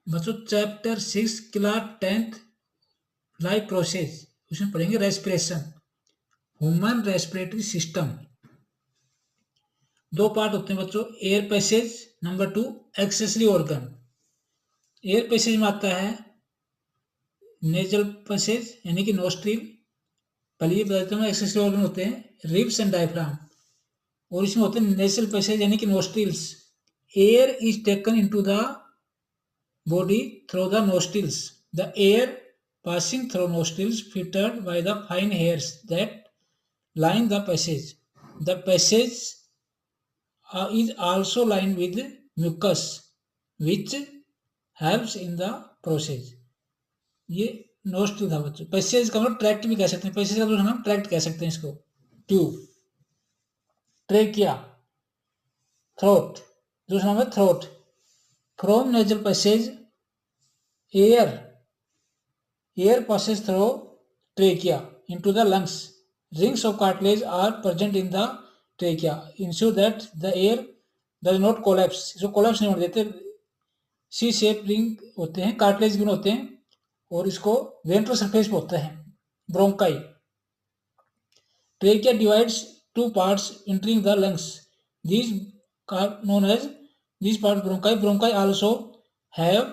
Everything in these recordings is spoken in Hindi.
बच्चों chapter 6 class 10th life process, उसमें पढ़ेंगे रेस्पिरेशन, ह्यूमन रेस्पिरेटरी सिस्टम। दो पार्ट होते हैं बच्चों, air passage, number 2 accessory organ. Air passage में आता है नेजल पैसेज यानी कि नोस्ट्रिल, पहले ये बता देता हूँ। एक्सेसरी ऑर्गन होते हैं रिब्स एंड डायफ्राम, और इसमें होते हैं नेजल पैसेज यानी कि nostrils. Air is taken into the body through the nostrils. The air passing through nostrils filtered by the fine hairs that line the passage. The passage is also lined with mucus, which helps in the process. ये नोस्ट्रिल था बच्चों। पैसेज का मतलब ट्रैक्ट भी कह सकते हैं, पैसेज का दूसरा नाम ट्रैक्ट कह सकते हैं इसको। ट्यूब, ट्रेकिया, थ्रोट, दूसरा नाम है throat. From nasal passage air passes through trachea into the lungs. Rings of cartilage are present in the trachea, ensure that the air does not collapse. इसको collapse नहीं होने देते। सी शेप रिंग होते हैं, कार्टिलेज बने होते हैं, और इसको वेंट्रल सरफेस पे होता है bronchi. Trachea divides two parts entering the lungs. These are known as these parts bronchi. Bronchi also have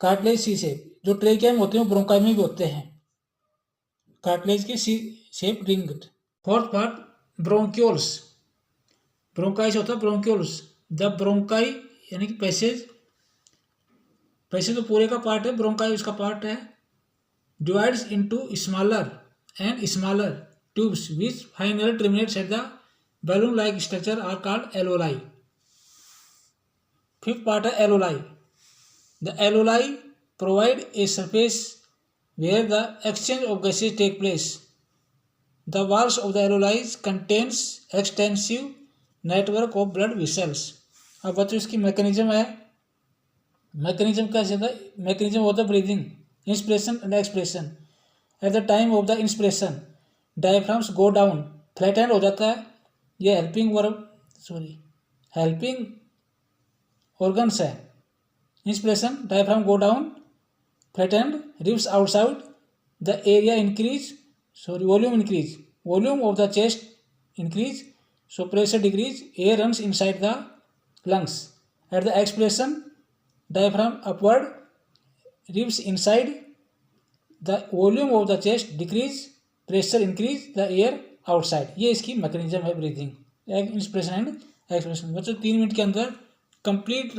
cartilage C shape. जो ट्रेकिया में होते हैं वो ब्रोंकाई में भी होते हैं, कार्टिलेज के C shape ring. Fourth part bronchioles, bronchi से होता है ब्रोंक्यूल्स। द ब्रोंकाई यानी कि पैसेज, पैसेज तो पूरे का पार्ट है, ब्रोंकाई उसका पार्ट है। Divides into smaller and smaller tubes which finally terminates at the balloon like structure are called alveoli. Fifth part है alveoli. The alveoli provide a surface where the exchange of gases take place. The walls of the alveoli contains extensive network of blood vessels. अब बच्चों इसकी मैकेनिज्म है, मैकेनिज्म कैसे था? Mechanism of the breathing, inspiration and expiration. At the time of the inspiration diaphragms go down, flat hand हो जाता है। ये हेल्पिंग ऑर्गन्स है। Inspiration, diaphragm go down, flattened, ribs outside, the area increase, volume increase, volume of the chest increase, so pressure decrease, air runs inside the lungs. At the expiration, diaphragm upward, ribs inside, the volume of the chest decrease, pressure increase, the air outside. ये इसकी मैकेनिज्म है ब्रीथिंग, इंस्पिरेशन एंड एक्सपिरेशन। बच्चों 3 मिनट के अंदर कंप्लीट